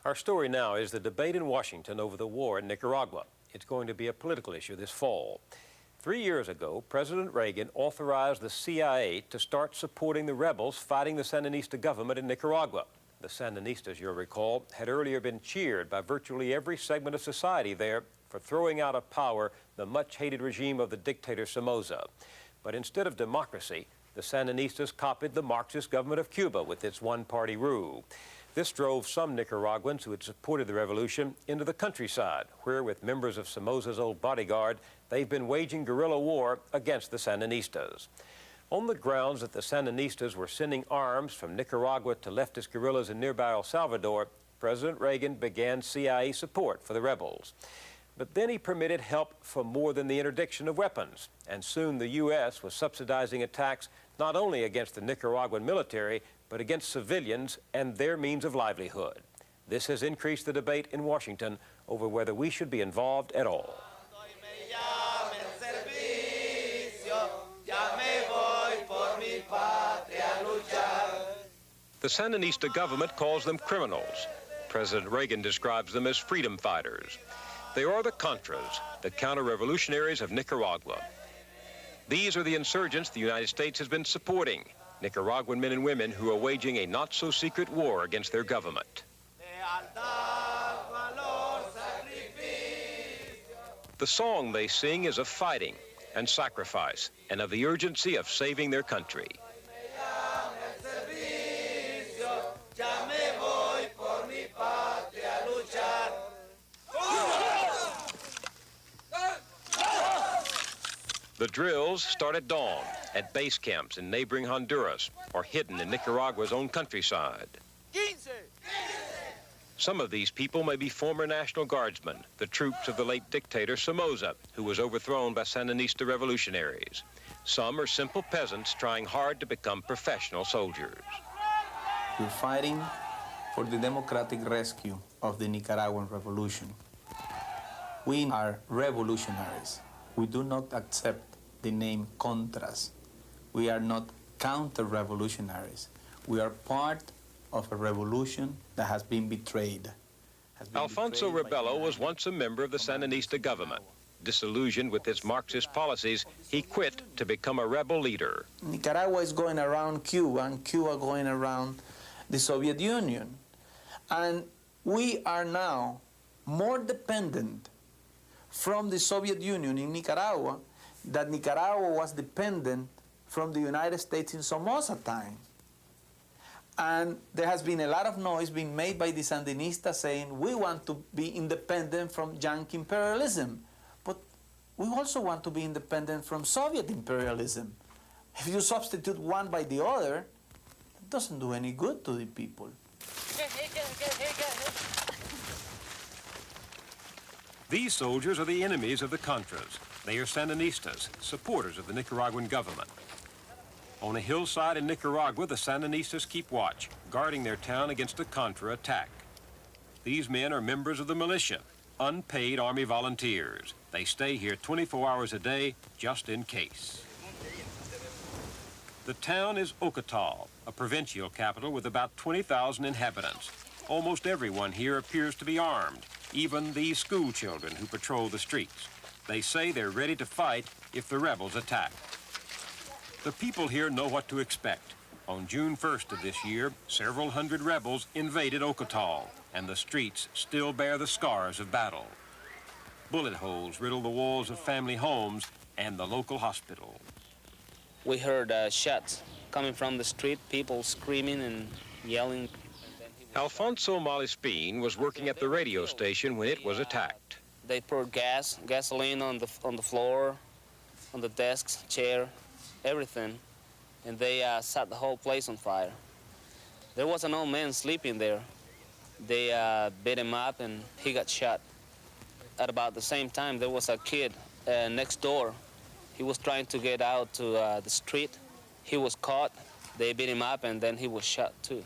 Our story now is the debate in Washington over the war in Nicaragua. It's going to be a political issue this fall. 3 years ago, President Reagan authorized the CIA to start supporting the rebels fighting the Sandinista government in Nicaragua. The Sandinistas, you'll recall, had earlier been cheered by virtually every segment of society there for throwing out of power the much-hated regime of the dictator Somoza. But instead of democracy, the Sandinistas copied the Marxist government of Cuba with its one-party rule. This drove some Nicaraguans who had supported the revolution into the countryside, where, with members of Somoza's old bodyguard, they've been waging guerrilla war against the Sandinistas. On the grounds that the Sandinistas were sending arms from Nicaragua to leftist guerrillas in nearby El Salvador, President Reagan began CIA support for the rebels. But then he permitted help for more than the interdiction of weapons, and soon the U.S. was subsidizing attacks not only against the Nicaraguan military, but against civilians and their means of livelihood. This has increased the debate in Washington over whether we should be involved at all. The Sandinista government calls them criminals. President Reagan describes them as freedom fighters. They are the Contras, the counter-revolutionaries of Nicaragua. These are the insurgents the United States has been supporting, Nicaraguan men and women who are waging a not-so-secret war against their government. The song they sing is of fighting and sacrifice and of the urgency of saving their country. The drills start at dawn at base camps in neighboring Honduras or hidden in Nicaragua's own countryside. Some of these people may be former National Guardsmen, the troops of the late dictator Somoza, who was overthrown by Sandinista revolutionaries. Some are simple peasants trying hard to become professional soldiers. We're fighting for the democratic rescue of the Nicaraguan Revolution. We are revolutionaries. We do not accept the name Contras. We are not counter-revolutionaries. We are part of a revolution that has been betrayed. Alfonso Rebelo was once a member of the Sandinista government. Disillusioned with its Marxist policies, he quit to become a rebel leader. Nicaragua is going around Cuba, and Cuba going around the Soviet Union. And we are now more dependent from the Soviet Union in Nicaragua that Nicaragua was dependent from the United States in Somoza time. And there has been a lot of noise being made by the Sandinistas saying we want to be independent from Yankee imperialism, but we also want to be independent from Soviet imperialism. If you substitute one by the other, it doesn't do any good to the people. These soldiers are the enemies of the Contras. They are Sandinistas, supporters of the Nicaraguan government. On a hillside in Nicaragua, the Sandinistas keep watch, guarding their town against a Contra attack. These men are members of the militia, unpaid Army volunteers. They stay here 24 hours a day, just in case. The town is Ocotal, a provincial capital with about 20,000 inhabitants. Almost everyone here appears to be armed, even these school children who patrol the streets. They say they're ready to fight if the rebels attack. The people here know what to expect. On June 1st of this year, several hundred rebels invaded Ocotal, and the streets still bear the scars of battle. Bullet holes riddle the walls of family homes and the local hospital. We heard shots coming from the street, people screaming and yelling. Alfonso Malispin was working at the radio station when it was attacked. They poured gasoline on the floor, on the desks, chair, everything, and they set the whole place on fire. There was an old man sleeping there. They beat him up and he got shot. At about the same time, there was a kid next door. He was trying to get out to the street. He was caught. They beat him up and then he was shot too.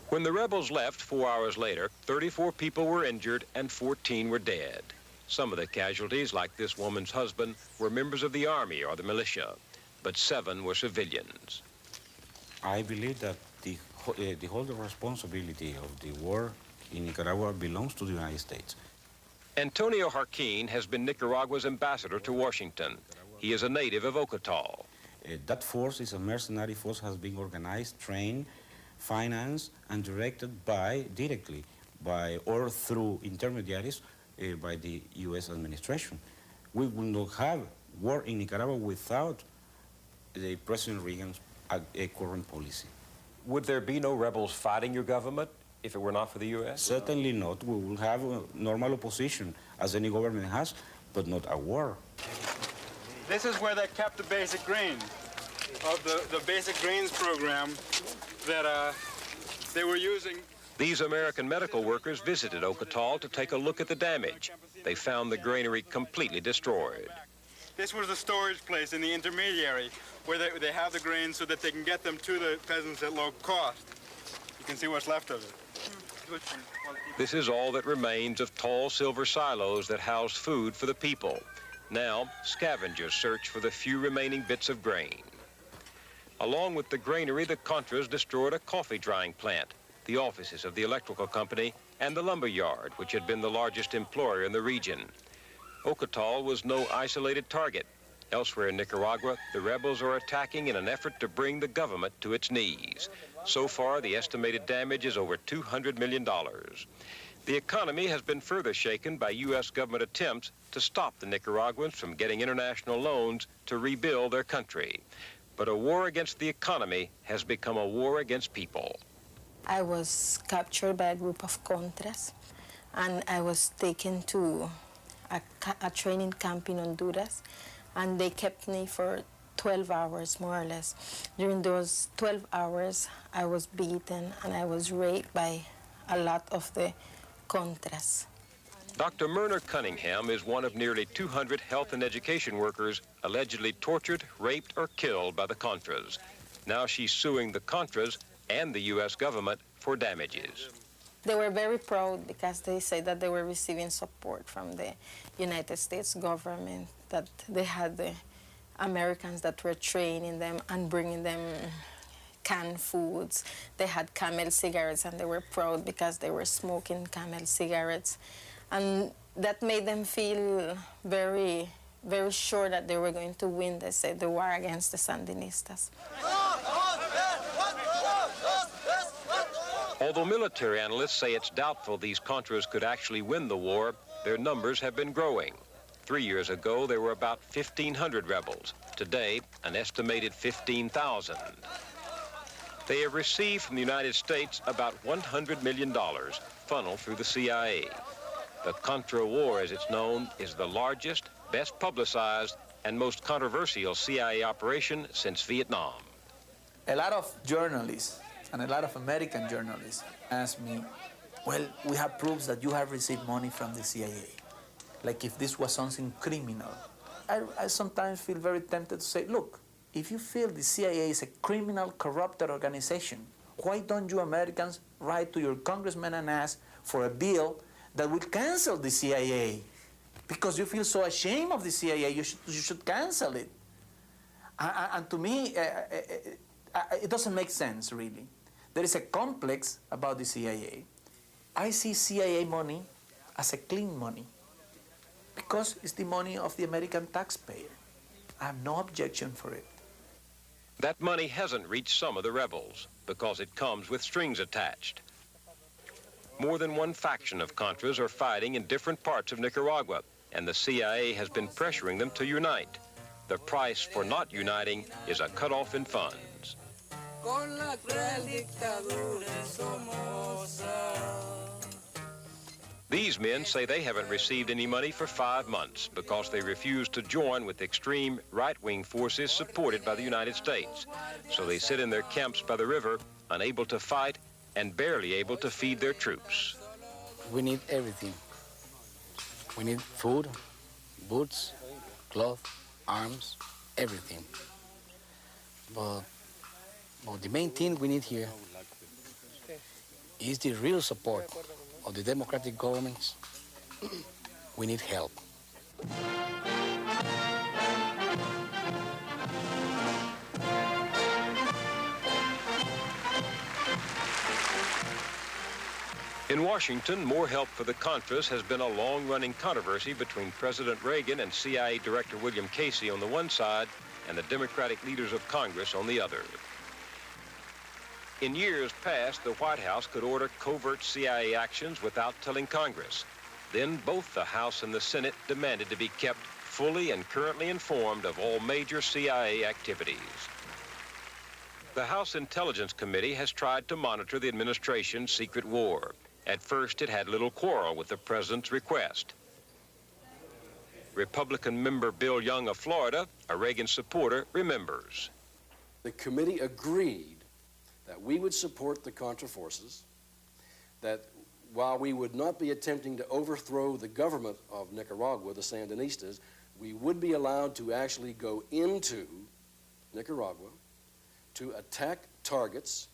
When the rebels left 4 hours later, 34 people were injured and 14 were dead. Some of the casualties, like this woman's husband, were members of the army or the militia, but 7 were civilians. I believe that the whole responsibility of the war in Nicaragua belongs to the United States. Antonio Jarquin has been Nicaragua's ambassador to Washington. He is a native of Ocotal. That force is a mercenary force, has been organized, trained, financed, and directed directly by or through intermediaries by the U.S. administration. We will not have war in Nicaragua without the President Reagan's current policy. Would there be no rebels fighting your government if it were not for the U.S.? Certainly not. We will have a normal opposition, as any government has, but not a war. This is where they kept the basic grains of the basic grains program that they were using. These American medical workers visited Ocotal to take a look at the damage. They found the granary completely destroyed. This was the storage place in the intermediary where they have the grains so that they can get them to the peasants at low cost. You can see what's left of it. This is all that remains of tall silver silos that housed food for the people. Now, scavengers search for the few remaining bits of grain. Along with the granary, the Contras destroyed a coffee drying plant, the offices of the electrical company, and the lumber yard, which had been the largest employer in the region. Ocotal was no isolated target. Elsewhere in Nicaragua, the rebels are attacking in an effort to bring the government to its knees. So far, the estimated damage is over $200 million. The economy has been further shaken by U.S. government attempts to stop the Nicaraguans from getting international loans to rebuild their country. But a war against the economy has become a war against people. I was captured by a group of Contras, and I was taken to a training camp in Honduras, and they kept me for 12 hours, more or less. During those 12 hours, I was beaten and I was raped by a lot of the Contras. Dr. Myrna Cunningham is one of nearly 200 health and education workers allegedly tortured, raped, or killed by the Contras. Now she's suing the Contras and the U.S. government for damages. They were very proud because they said that they were receiving support from the United States government, that they had the Americans that were training them and bringing them canned foods. They had Camel cigarettes, and they were proud because they were smoking Camel cigarettes. And that made them feel very, very sure that they were going to win, they said, the war against the Sandinistas. Although military analysts say it's doubtful these Contras could actually win the war, their numbers have been growing. 3 years ago, there were about 1,500 rebels. Today, an estimated 15,000. They have received from the United States about $100 million, funneled through the CIA. The Contra War, as it's known, is the largest, best publicized, and most controversial CIA operation since Vietnam. A lot of journalists and a lot of American journalists ask me, well, we have proofs that you have received money from the CIA. Like if this was something criminal. I sometimes feel very tempted to say, look, if you feel the CIA is a criminal, corrupted organization, why don't you Americans write to your congressman and ask for a bill that would cancel the CIA? Because you feel so ashamed of the CIA, you should cancel it. And to me, it doesn't make sense, really. There is a complex about the CIA. I see CIA money as a clean money because it's the money of the American taxpayer. I have no objection for it. That money hasn't reached some of the rebels because it comes with strings attached. More than one faction of Contras are fighting in different parts of Nicaragua, and the CIA has been pressuring them to unite. The price for not uniting is a cutoff in funds. Con la cruel dictadura de Somoza. These men say they haven't received any money for 5 months because they refuse to join with extreme right-wing forces supported by the United States. So they sit in their camps by the river, unable to fight and barely able to feed their troops. We need everything. We need food, boots, clothes, arms, everything. But the main thing we need here is the real support of the democratic governments. We need help. In In Washington, more help for the Contras has been a long-running controversy between President Reagan and CIA Director William Casey on the one side and the Democratic leaders of Congress on the other. In years past, the White House could order covert CIA actions without telling Congress. Then both the House and the Senate demanded to be kept fully and currently informed of all major CIA activities. The House Intelligence Committee has tried to monitor the administration's secret war. At first, it had little quarrel with the president's request. Republican member Bill Young of Florida, a Reagan supporter, remembers. The committee agreed that we would support the Contra forces, that while we would not be attempting to overthrow the government of Nicaragua, the Sandinistas, we would be allowed to actually go into Nicaragua to attack targets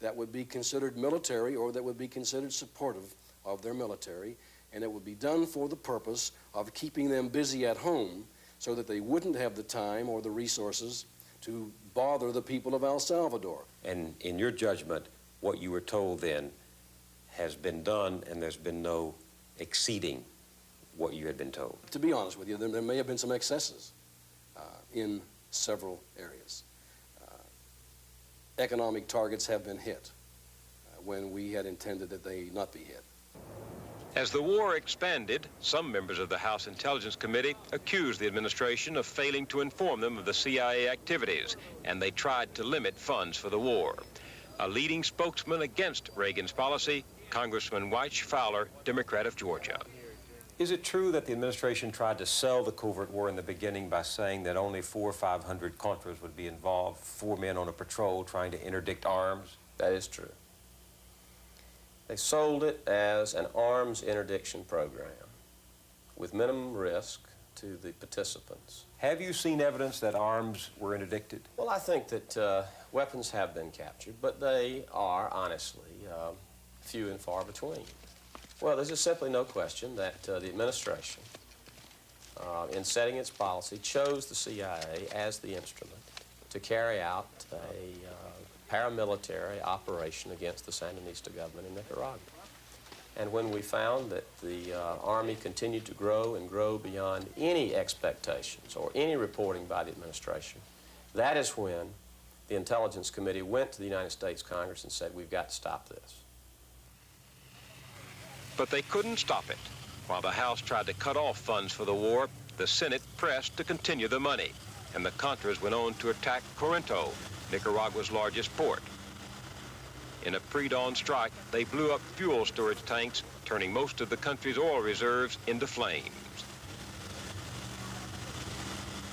that would be considered military or that would be considered supportive of their military, and it would be done for the purpose of keeping them busy at home so that they wouldn't have the time or the resources to bother the people of El Salvador. And in your judgment, what you were told then has been done and there's been no exceeding what you had been told? To be honest with you, there may have been some excesses in several areas. Economic targets have been hit when we had intended that they not be hit. As the war expanded, some members of the House Intelligence Committee accused the administration of failing to inform them of the CIA activities, and they tried to limit funds for the war. A leading spokesman against Reagan's policy, Congressman Wyche Fowler, Democrat of Georgia. Is it true that the administration tried to sell the covert war in the beginning by saying that only 400 or 500 Contras would be involved, 4 men on a patrol trying to interdict arms? That is true. They sold it as an arms interdiction program with minimum risk to the participants. Have you seen evidence that arms were interdicted? Well, I think that weapons have been captured, but they are, honestly, few and far between. Well, there's just simply no question that the administration, in setting its policy, chose the CIA as the instrument to carry out a paramilitary operation against the Sandinista government in Nicaragua. And when we found that the Army continued to grow and grow beyond any expectations or any reporting by the administration, that is when the Intelligence Committee went to the United States Congress and said, we've got to stop this. But they couldn't stop it. While the House tried to cut off funds for the war, the Senate pressed to continue the money, and the Contras went on to attack Corinto, Nicaragua's largest port. In a pre-dawn strike, they blew up fuel storage tanks, turning most of the country's oil reserves into flames.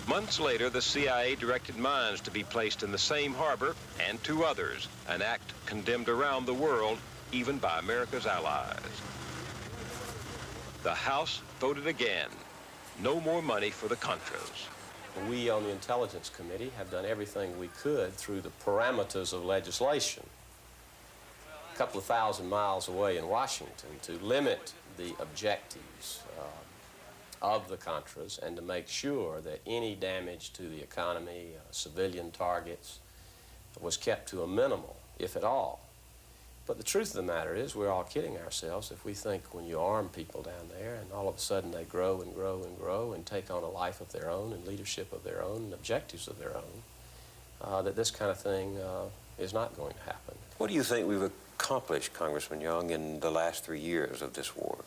Months later, the CIA directed mines to be placed in the same harbor and 2 others, an act condemned around the world, even by America's allies. The House voted again. No more money for the Contras. We on the Intelligence Committee have done everything we could through the parameters of legislation, a couple of thousand miles away in Washington, to limit the objectives of the Contras and to make sure that any damage to the economy, civilian targets, was kept to a minimal, if at all. But the truth of the matter is, we're all kidding ourselves if we think when you arm people down there and all of a sudden they grow and grow and grow and take on a life of their own and leadership of their own and objectives of their own, that this kind of thing is not going to happen. What do you think we've accomplished, Congressman Young, in the last 3 years of this war?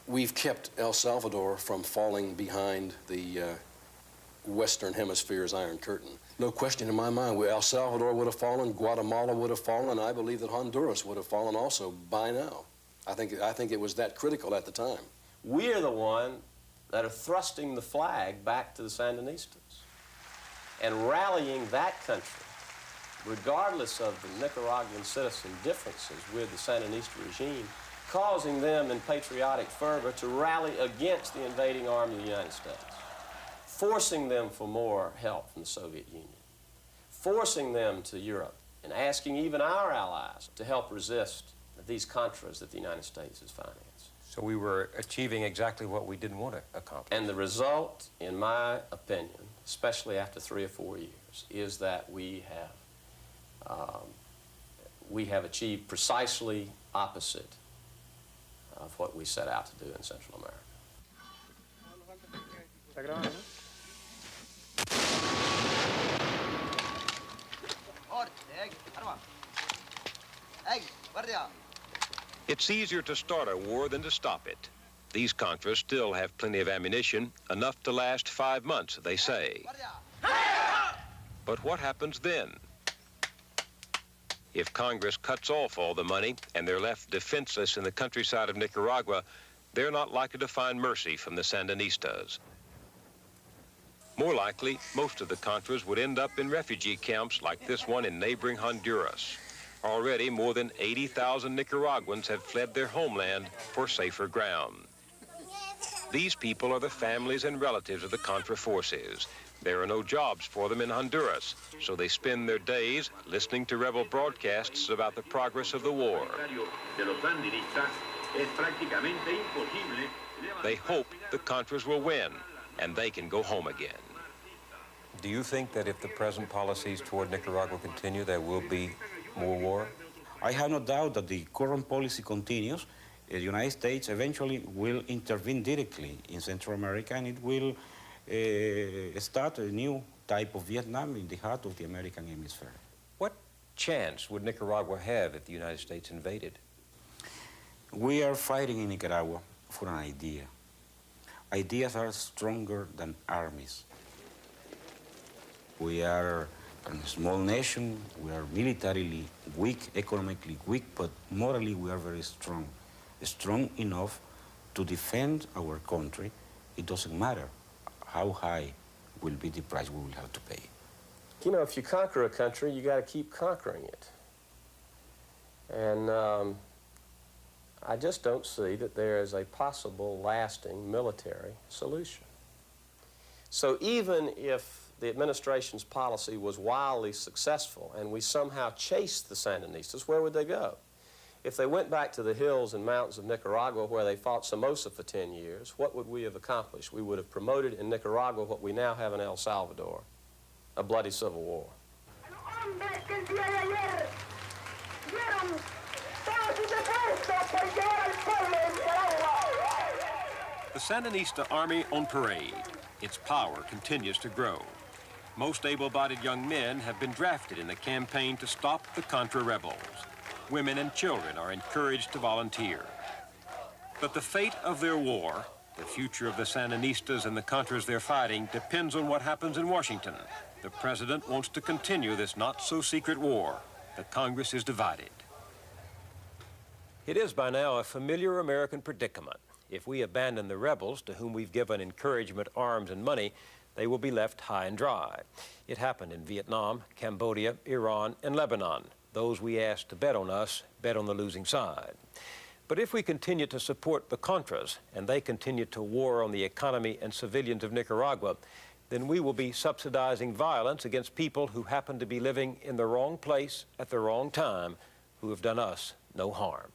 We've kept El Salvador from falling behind the Western Hemisphere's Iron Curtain. No question in my mind, El Salvador would have fallen, Guatemala would have fallen, and I believe that Honduras would have fallen also by now. I think it was that critical at the time. We're the one that are thrusting the flag back to the Sandinistas and rallying that country, regardless of the Nicaraguan citizen differences with the Sandinista regime, causing them in patriotic fervor to rally against the invading army of the United States, forcing them for more help from the Soviet Union, forcing them to Europe, and asking even our allies to help resist these Contras that the United States has financed. So we were achieving exactly what we didn't want to accomplish. And the result, in my opinion, especially after 3 or 4 years, is that we have achieved precisely opposite what we set out to do in Central America. It's easier to start a war than to stop it. These Contras still have plenty of ammunition, enough to last 5 months, they say. But what happens then? If Congress cuts off all the money and they're left defenseless in the countryside of Nicaragua, they're not likely to find mercy from the Sandinistas. More likely, most of the Contras would end up in refugee camps like this one in neighboring Honduras. Already, more than 80,000 Nicaraguans have fled their homeland for safer ground. These people are the families and relatives of the Contra forces. There are no jobs for them in Honduras, so they spend their days listening to rebel broadcasts about the progress of the war. They hope the Contras will win, and they can go home again. Do you think that if the present policies toward Nicaragua continue, there will be more war? I have no doubt that the current policy continues. The United States eventually will intervene directly in Central America, and it will start a new type of Vietnam in the heart of the American hemisphere. What chance would Nicaragua have if the United States invaded? We are fighting in Nicaragua for an idea. Ideas are stronger than armies. We are a small nation, we are militarily weak, economically weak, but morally we are very strong. Strong enough to defend our country. It doesn't matter how high will be the price we will have to pay. You know, if you conquer a country, you got to keep conquering it. And I just don't see that there is a possible lasting military solution. So even if the administration's policy was wildly successful and we somehow chased the Sandinistas, where would they go? If they went back to the hills and mountains of Nicaragua where they fought Somoza for 10 years, what would we have accomplished? We would have promoted in Nicaragua what we now have in El Salvador, a bloody civil war. The Sandinista army on parade. Its power continues to grow. Most able-bodied young men have been drafted in the campaign to stop the Contra rebels. Women and children are encouraged to volunteer. But the fate of their war, the future of the Sandinistas and the Contras they're fighting, depends on what happens in Washington. The president wants to continue this not-so-secret war. The Congress is divided. It is by now a familiar American predicament. If we abandon the rebels, to whom we've given encouragement, arms, and money, they will be left high and dry. It happened in Vietnam, Cambodia, Iran, and Lebanon. Those we asked to bet on us bet on the losing side. But if we continue to support the Contras and they continue to war on the economy and civilians of Nicaragua, then we will be subsidizing violence against people who happen to be living in the wrong place at the wrong time, who have done us no harm.